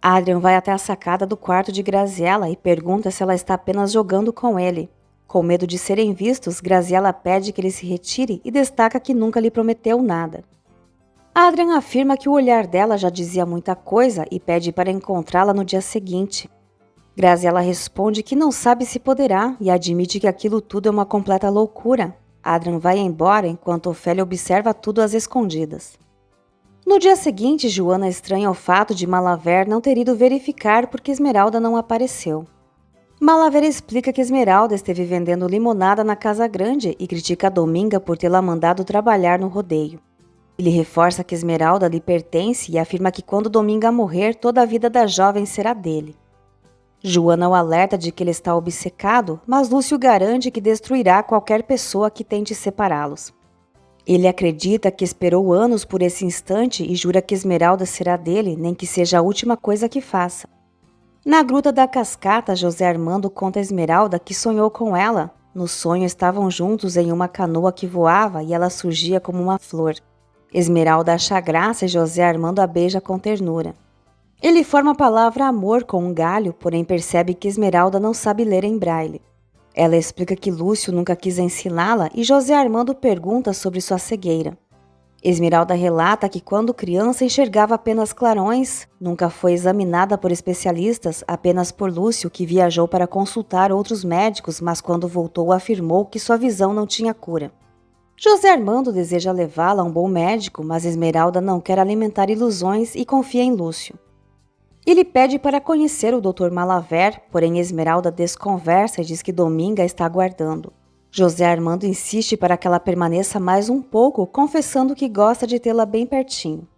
Adrian vai até a sacada do quarto de Graziella e pergunta se ela está apenas jogando com ele. Com medo de serem vistos, Graziella pede que ele se retire e destaca que nunca lhe prometeu nada. Adrian afirma que o olhar dela já dizia muita coisa e pede para encontrá-la no dia seguinte. Graziella responde que não sabe se poderá e admite que aquilo tudo é uma completa loucura. Adrian vai embora enquanto Ofélia observa tudo às escondidas. No dia seguinte, Joana estranha o fato de Malaver não ter ido verificar porque Esmeralda não apareceu. Malaver explica que Esmeralda esteve vendendo limonada na Casa Grande e critica a Dominga por tê-la mandado trabalhar no rodeio. Ele reforça que Esmeralda lhe pertence e afirma que quando Dominga morrer, toda a vida da jovem será dele. Joana o alerta de que ele está obcecado, mas Lúcio garante que destruirá qualquer pessoa que tente separá-los. Ele acredita que esperou anos por esse instante e jura que Esmeralda será dele, nem que seja a última coisa que faça. Na Gruta da Cascata, José Armando conta a Esmeralda que sonhou com ela. No sonho estavam juntos em uma canoa que voava e ela surgia como uma flor. Esmeralda acha graça e José Armando a beija com ternura. Ele forma a palavra amor com um galho, porém percebe que Esmeralda não sabe ler em braille. Ela explica que Lúcio nunca quis ensiná-la e José Armando pergunta sobre sua cegueira. Esmeralda relata que quando criança enxergava apenas clarões, nunca foi examinada por especialistas, apenas por Lúcio, que viajou para consultar outros médicos, mas quando voltou afirmou que sua visão não tinha cura. José Armando deseja levá-la a um bom médico, mas Esmeralda não quer alimentar ilusões e confia em Lúcio. Ele pede para conhecer o Dr. Malaver, porém Esmeralda desconversa e diz que Dominga está aguardando. José Armando insiste para que ela permaneça mais um pouco, confessando que gosta de tê-la bem pertinho.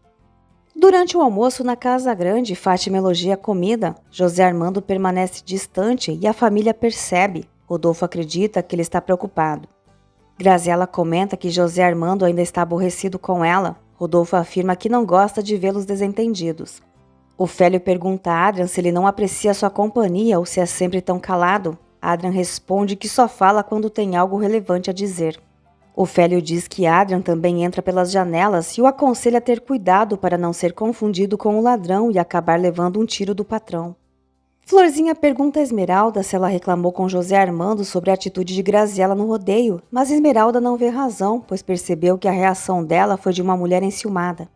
Durante o almoço na Casa Grande, Fátima elogia a comida. José Armando permanece distante e a família percebe. Rodolfo acredita que ele está preocupado. Graziella comenta que José Armando ainda está aborrecido com ela. Rodolfo afirma que não gosta de vê-los desentendidos. Ofélio pergunta a Adrian se ele não aprecia sua companhia ou se é sempre tão calado. Adrian responde que só fala quando tem algo relevante a dizer. Ofélio diz que Adrian também entra pelas janelas e o aconselha a ter cuidado para não ser confundido com o ladrão e acabar levando um tiro do patrão. Florzinha pergunta a Esmeralda se ela reclamou com José Armando sobre a atitude de Graziella no rodeio, mas Esmeralda não vê razão, pois percebeu que a reação dela foi de uma mulher enciumada.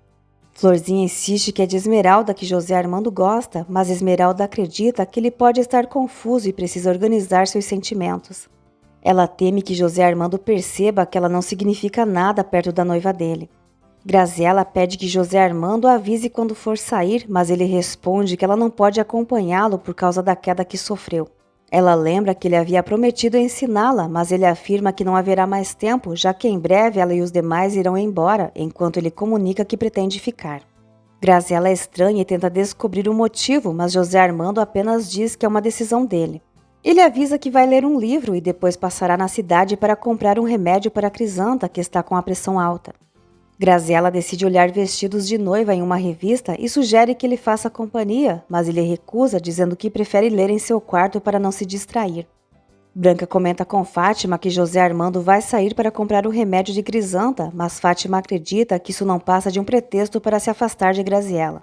Florzinha insiste que é de Esmeralda que José Armando gosta, mas Esmeralda acredita que ele pode estar confuso e precisa organizar seus sentimentos. Ela teme que José Armando perceba que ela não significa nada perto da noiva dele. Graziella pede que José Armando avise quando for sair, mas ele responde que ela não pode acompanhá-lo por causa da queda que sofreu. Ela lembra que ele havia prometido ensiná-la, mas ele afirma que não haverá mais tempo, já que em breve ela e os demais irão embora, enquanto ele comunica que pretende ficar. Graziella é estranha e tenta descobrir o motivo, mas José Armando apenas diz que é uma decisão dele. Ele avisa que vai ler um livro e depois passará na cidade para comprar um remédio para a Crisanta, que está com a pressão alta. Graziella decide olhar vestidos de noiva em uma revista e sugere que ele faça companhia, mas ele recusa, dizendo que prefere ler em seu quarto para não se distrair. Branca comenta com Fátima que José Armando vai sair para comprar o remédio de Crisanta, mas Fátima acredita que isso não passa de um pretexto para se afastar de Graziella.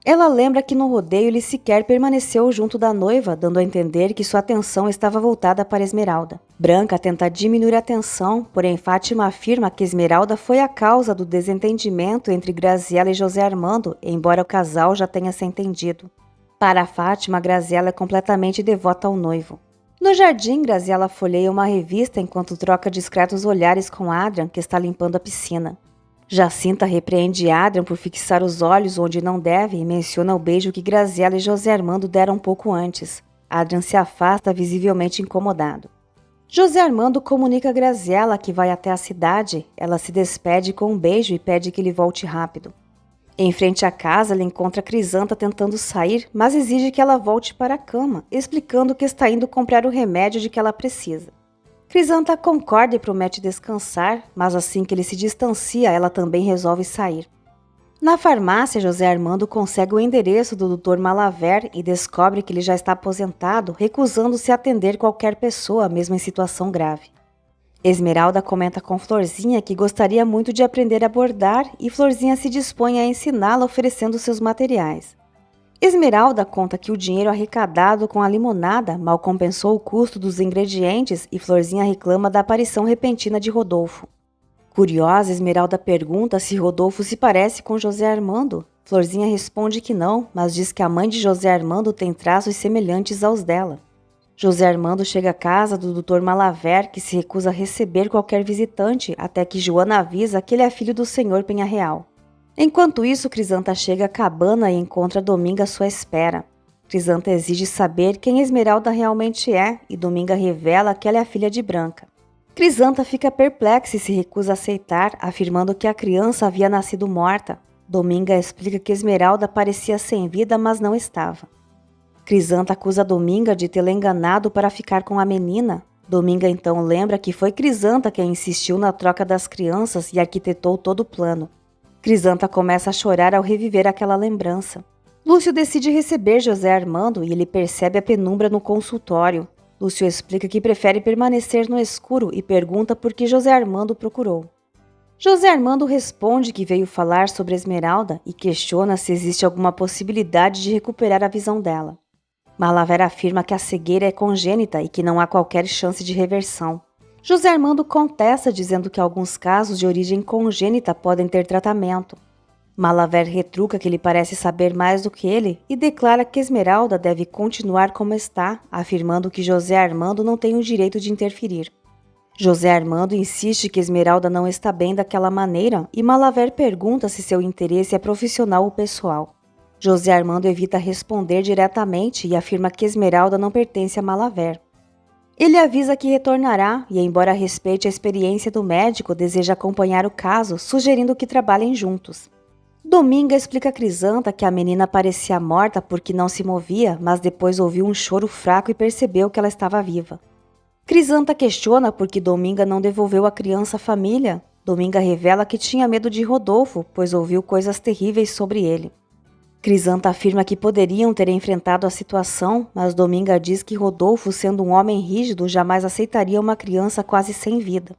Ela lembra que no rodeio ele sequer permaneceu junto da noiva, dando a entender que sua atenção estava voltada para Esmeralda. Branca tenta diminuir a tensão, porém Fátima afirma que Esmeralda foi a causa do desentendimento entre Graziella e José Armando, embora o casal já tenha se entendido. Para Fátima, Graziella é completamente devota ao noivo. No jardim, Graziella folheia uma revista enquanto troca discretos olhares com Adrian, que está limpando a piscina. Jacinta repreende Adrian por fixar os olhos onde não deve e menciona o beijo que Graziella e José Armando deram um pouco antes. Adrian se afasta, visivelmente incomodado. José Armando comunica a Graziella que vai até a cidade. Ela se despede com um beijo e pede que ele volte rápido. Em frente à casa, ele encontra Crisanta tentando sair, mas exige que ela volte para a cama, explicando que está indo comprar o remédio de que ela precisa. Crisanta concorda e promete descansar, mas assim que ele se distancia, ela também resolve sair. Na farmácia, José Armando consegue o endereço do Dr. Malaver e descobre que ele já está aposentado, recusando-se a atender qualquer pessoa, mesmo em situação grave. Esmeralda comenta com Florzinha que gostaria muito de aprender a bordar e Florzinha se dispõe a ensiná-la oferecendo seus materiais. Esmeralda conta que o dinheiro arrecadado com a limonada mal compensou o custo dos ingredientes e Florzinha reclama da aparição repentina de Rodolfo. Curiosa, Esmeralda pergunta se Rodolfo se parece com José Armando. Florzinha responde que não, mas diz que a mãe de José Armando tem traços semelhantes aos dela. José Armando chega à casa do Dr. Malaver, que se recusa a receber qualquer visitante, até que Joana avisa que ele é filho do senhor Penha-Real. Enquanto isso, Crisanta chega à cabana e encontra Dominga à sua espera. Crisanta exige saber quem Esmeralda realmente é, e Dominga revela que ela é a filha de Branca. Crisanta fica perplexa e se recusa a aceitar, afirmando que a criança havia nascido morta. Dominga explica que Esmeralda parecia sem vida, mas não estava. Crisanta acusa Dominga de tê-la enganado para ficar com a menina. Dominga então lembra que foi Crisanta quem insistiu na troca das crianças e arquitetou todo o plano. Crisanta começa a chorar ao reviver aquela lembrança. Lúcio decide receber José Armando e ele percebe a penumbra no consultório. Lúcio explica que prefere permanecer no escuro e pergunta por que José Armando procurou. José Armando responde que veio falar sobre Esmeralda e questiona se existe alguma possibilidade de recuperar a visão dela. Malaver afirma que a cegueira é congênita e que não há qualquer chance de reversão. José Armando contesta dizendo que alguns casos de origem congênita podem ter tratamento. Malaver retruca que ele parece saber mais do que ele e declara que Esmeralda deve continuar como está, afirmando que José Armando não tem o direito de interferir. José Armando insiste que Esmeralda não está bem daquela maneira e Malaver pergunta se seu interesse é profissional ou pessoal. José Armando evita responder diretamente e afirma que Esmeralda não pertence a Malaver. Ele avisa que retornará e, embora respeite a experiência do médico, deseja acompanhar o caso, sugerindo que trabalhem juntos. Dominga explica a Crisanta que a menina parecia morta porque não se movia, mas depois ouviu um choro fraco e percebeu que ela estava viva. Crisanta questiona por que Dominga não devolveu a criança à família. Dominga revela que tinha medo de Rodolfo, pois ouviu coisas terríveis sobre ele. Crisanta afirma que poderiam ter enfrentado a situação, mas Dominga diz que Rodolfo, sendo um homem rígido, jamais aceitaria uma criança quase sem vida.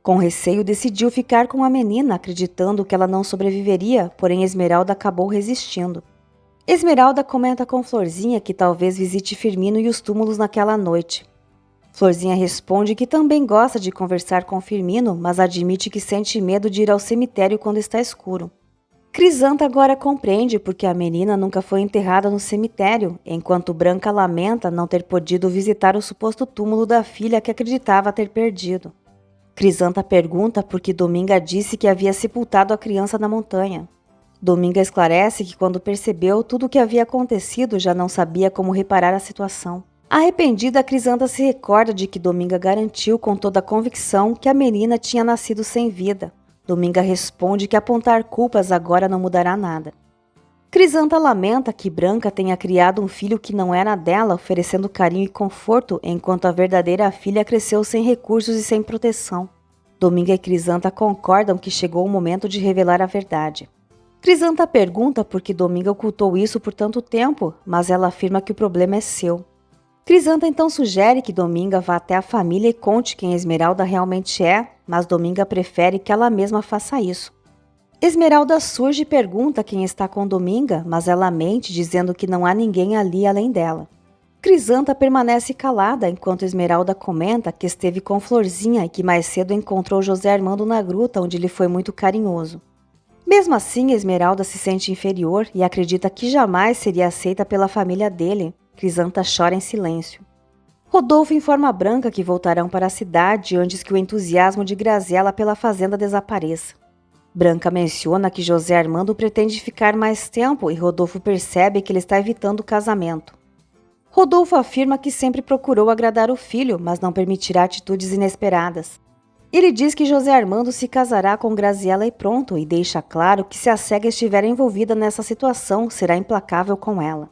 Com receio, decidiu ficar com a menina, acreditando que ela não sobreviveria, porém Esmeralda acabou resistindo. Esmeralda comenta com Florzinha que talvez visite Firmino e os túmulos naquela noite. Florzinha responde que também gosta de conversar com Firmino, mas admite que sente medo de ir ao cemitério quando está escuro. Crisanta agora compreende porque a menina nunca foi enterrada no cemitério, enquanto Branca lamenta não ter podido visitar o suposto túmulo da filha que acreditava ter perdido. Crisanta pergunta por que Dominga disse que havia sepultado a criança na montanha. Dominga esclarece que quando percebeu tudo o que havia acontecido já não sabia como reparar a situação. Arrependida, Crisanta se recorda de que Dominga garantiu com toda a convicção que a menina tinha nascido sem vida. Dominga responde que apontar culpas agora não mudará nada. Crisanta lamenta que Branca tenha criado um filho que não era dela, oferecendo carinho e conforto, enquanto a verdadeira filha cresceu sem recursos e sem proteção. Dominga e Crisanta concordam que chegou o momento de revelar a verdade. Crisanta pergunta por que Dominga ocultou isso por tanto tempo, mas ela afirma que o problema é seu. Crisanta então sugere que Dominga vá até a família e conte quem Esmeralda realmente é, mas Dominga prefere que ela mesma faça isso. Esmeralda surge e pergunta quem está com Dominga, mas ela mente dizendo que não há ninguém ali além dela. Crisanta permanece calada enquanto Esmeralda comenta que esteve com Florzinha e que mais cedo encontrou José Armando na gruta onde ele foi muito carinhoso. Mesmo assim, Esmeralda se sente inferior e acredita que jamais seria aceita pela família dele. Crisanta chora em silêncio. Rodolfo informa a Branca que voltarão para a cidade antes que o entusiasmo de Graziella pela fazenda desapareça. Branca menciona que José Armando pretende ficar mais tempo e Rodolfo percebe que ele está evitando o casamento. Rodolfo afirma que sempre procurou agradar o filho, mas não permitirá atitudes inesperadas. Ele diz que José Armando se casará com Graziella e pronto, e deixa claro que se a cega estiver envolvida nessa situação, será implacável com ela.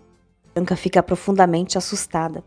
Branca fica profundamente assustada.